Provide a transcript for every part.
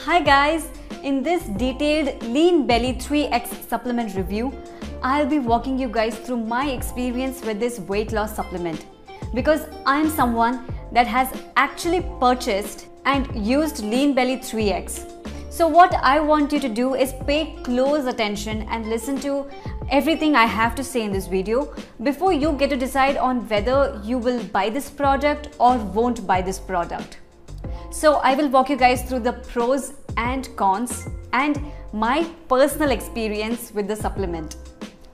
Hi guys, in this detailed Lean Belly 3X supplement review, I'll be walking you guys through my experience with this weight loss supplement because I'm someone that has actually purchased and used Lean Belly 3X. So what I want you to do is pay close attention and listen to everything I have to say in this video before you get to decide on whether you will buy this product or won't buy this product. So I will walk you guys through the pros and cons and my personal experience with the supplement,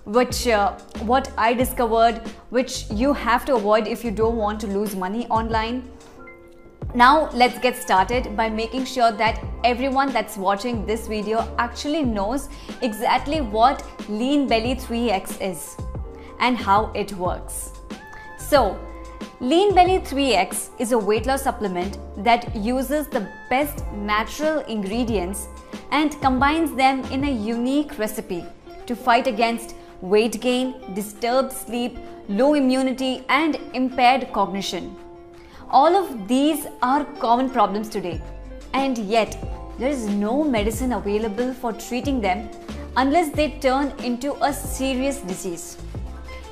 what I discovered, which you have to avoid if you don't want to lose money online. Now let's get started by making sure that everyone that's watching this video actually knows exactly what Lean Belly 3X is and how it works. So Lean Belly 3X is a weight loss supplement that uses the best natural ingredients and combines them in a unique recipe to fight against weight gain, disturbed sleep, low immunity, and impaired cognition. All of these are common problems today, and yet there is no medicine available for treating them unless they turn into a serious disease.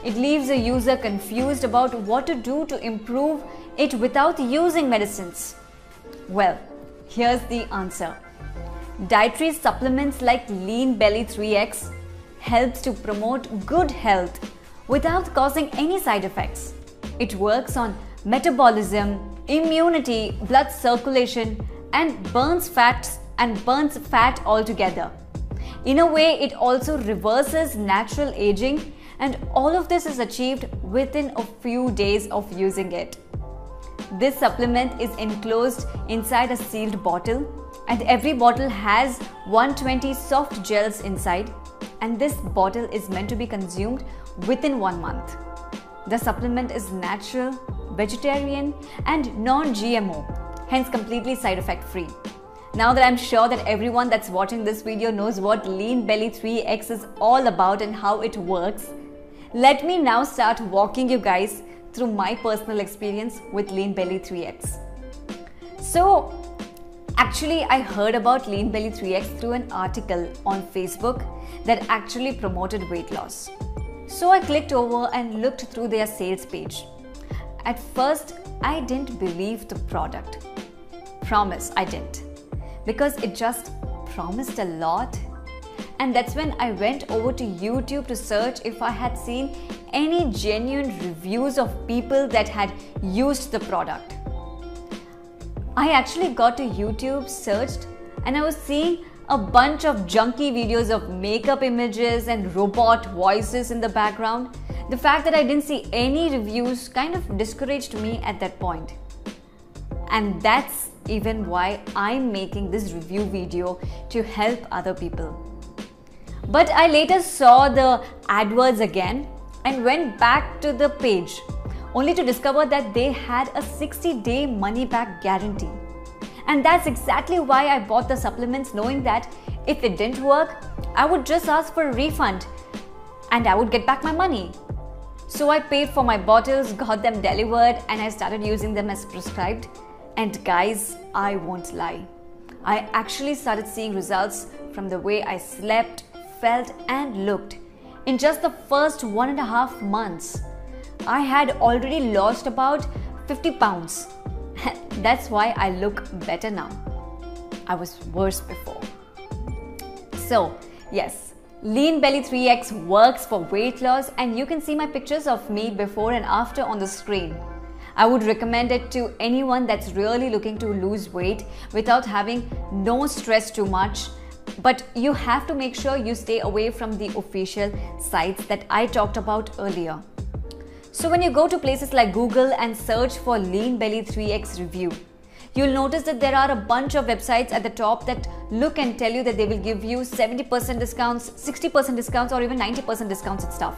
It leaves a user confused about what to do to improve it without using medicines. Well, here's the answer. Dietary supplements like Lean Belly 3X helps to promote good health without causing any side effects. It works on metabolism, immunity, blood circulation, and burns fat altogether. In a way, it also reverses natural aging, and all of this is achieved within a few days of using it. This supplement is enclosed inside a sealed bottle, and every bottle has 120 soft gels inside, and this bottle is meant to be consumed within 1 month. The supplement is natural, vegetarian, and non-GMO, hence completely side effect free. Now that I'm sure that everyone that's watching this video knows what Lean Belly 3X is all about and how it works, let me now start walking you guys through my personal experience with Lean Belly 3X. So actually I heard about Lean Belly 3X through an article on Facebook that actually promoted weight loss. So I clicked over and looked through their sales page. At first, I didn't believe the product. Promise, I didn't. Because it just promised a lot. And that's when I went over to YouTube to search if I had seen any genuine reviews of people that had used the product. I actually got to YouTube, searched, and I was seeing a bunch of junky videos of makeup images and robot voices in the background. The fact that I didn't see any reviews kind of discouraged me at that point. And that's even why I'm making this review video to help other people. But I later saw the AdWords again and went back to the page only to discover that they had a 60-day money-back guarantee. And that's exactly why I bought the supplements, knowing that if it didn't work, I would just ask for a refund and I would get back my money. So I paid for my bottles, got them delivered, and I started using them as prescribed. And guys, I won't lie. I actually started seeing results from the way I slept, felt, and looked. In just the first 1.5 months, I had already lost about 50 pounds. That's why I look better now. I was worse before. So yes, Lean Belly 3X works for weight loss, and you can see my pictures of me before and after on the screen. I would recommend it to anyone that's really looking to lose weight without having no stress too much. But you have to make sure you stay away from the official sites that I talked about earlier. So when you go to places like Google and search for Lean Belly 3X review, you'll notice that there are a bunch of websites at the top that look and tell you that they will give you 70% discounts, 60% discounts, or even 90% discounts and stuff.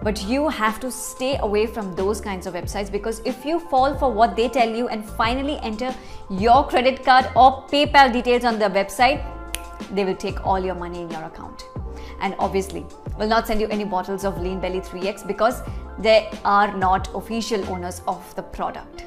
But you have to stay away from those kinds of websites, because if you fall for what they tell you and finally enter your credit card or PayPal details on the website, they will take all your money in your account. And obviously, will not send you any bottles of Lean Belly 3X because they are not official owners of the product.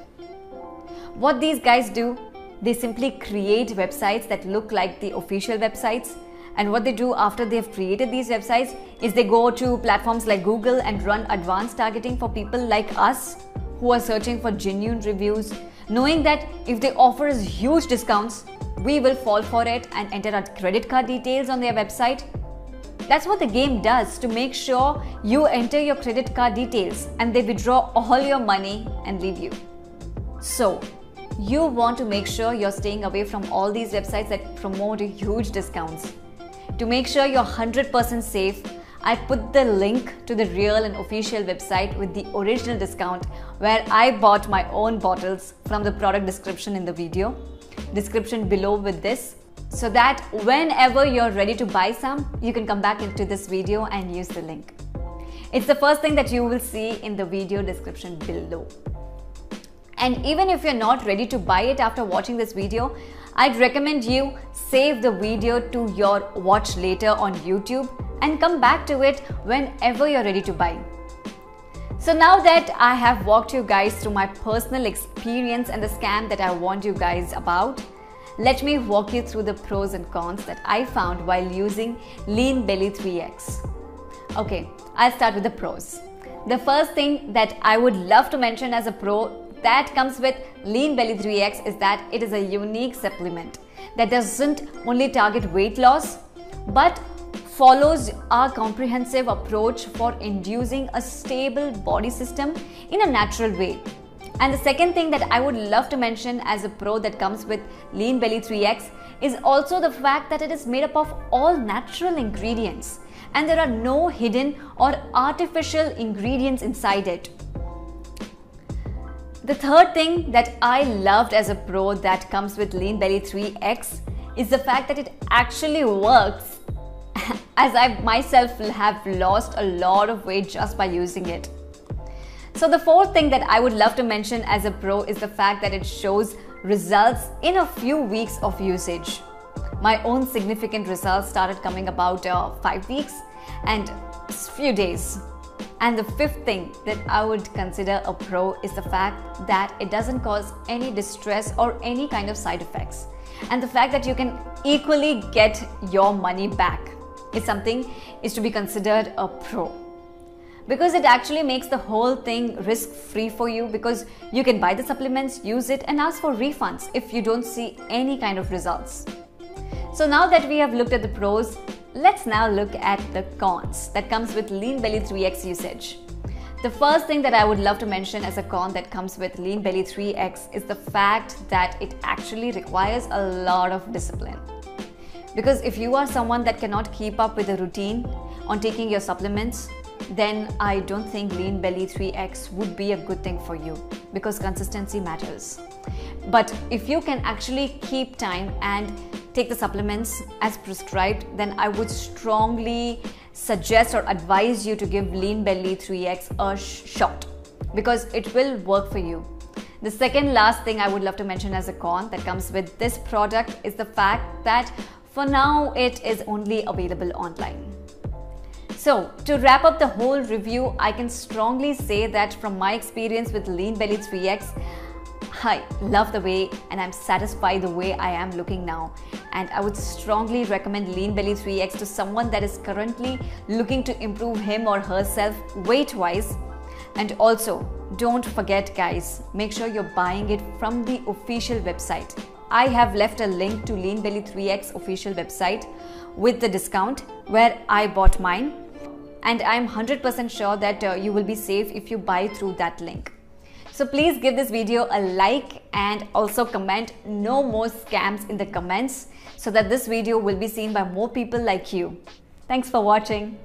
What these guys do They simply create websites that look like the official websites. And what they do after they've created these websites is they go to platforms like Google and run advanced targeting for people like us who are searching for genuine reviews, knowing that if they offer us huge discounts, we will fall for it and enter our credit card details on their website. That's what the game does to make sure you enter your credit card details and they withdraw all your money and leave you. So, you want to make sure you're staying away from all these websites that promote huge discounts. To make sure you're 100% safe, I put the link to the real and official website with the original discount where I bought my own bottles from the product description in the video. Description below with this, so that whenever you're ready to buy some, you can come back into this video and use the link. It's the first thing that you will see in the video description below. And even if you're not ready to buy it after watching this video, I'd recommend you save the video to your watch later on YouTube and come back to it whenever you're ready to buy. So now that I have walked you guys through my personal experience and the scam that I warned you guys about, let me walk you through the pros and cons that I found while using Lean Belly 3X. Okay, I'll start with the pros. The first thing that I would love to mention as a pro that comes with Lean Belly 3X is that it is a unique supplement that doesn't only target weight loss but follows our comprehensive approach for inducing a stable body system in a natural way. And the second thing that I would love to mention as a pro that comes with Lean Belly 3X is also the fact that it is made up of all natural ingredients and there are no hidden or artificial ingredients inside it. The third thing that I loved as a pro that comes with Lean Belly 3X is the fact that it actually works, as I myself have lost a lot of weight just by using it. So the fourth thing that I would love to mention as a pro is the fact that it shows results in a few weeks of usage. My own significant results started coming about 5 weeks and a few days. And the fifth thing that I would consider a pro is the fact that it doesn't cause any distress or any kind of side effects. And the fact that you can equally get your money back is to be considered a pro. Because it actually makes the whole thing risk-free for you, because you can buy the supplements, use it and ask for refunds if you don't see any kind of results. So now that we have looked at the pros, let's now look at the cons that comes with Lean Belly 3X usage. The first thing that I would love to mention as a con that comes with Lean Belly 3X is the fact that it actually requires a lot of discipline. Because if you are someone that cannot keep up with a routine on taking your supplements, then I don't think Lean Belly 3X would be a good thing for you, because consistency matters. But if you can actually keep time and take the supplements as prescribed, then I would strongly suggest or advise you to give Lean Belly 3X a shot, because it will work for you. The second last thing I would love to mention as a con that comes with this product is the fact that for now it is only available online. So to wrap up the whole review, I can strongly say that from my experience with Lean Belly 3X, I love the way and I'm satisfied the way I am looking now. And I would strongly recommend Lean Belly 3X to someone that is currently looking to improve him or herself weight-wise. And also, don't forget guys, make sure you're buying it from the official website. I have left a link to Lean Belly 3X official website with the discount where I bought mine. And I'm 100% sure that you will be safe if you buy through that link. So please give this video a like and also comment no more scams in the comments so that this video will be seen by more people like you. Thanks for watching.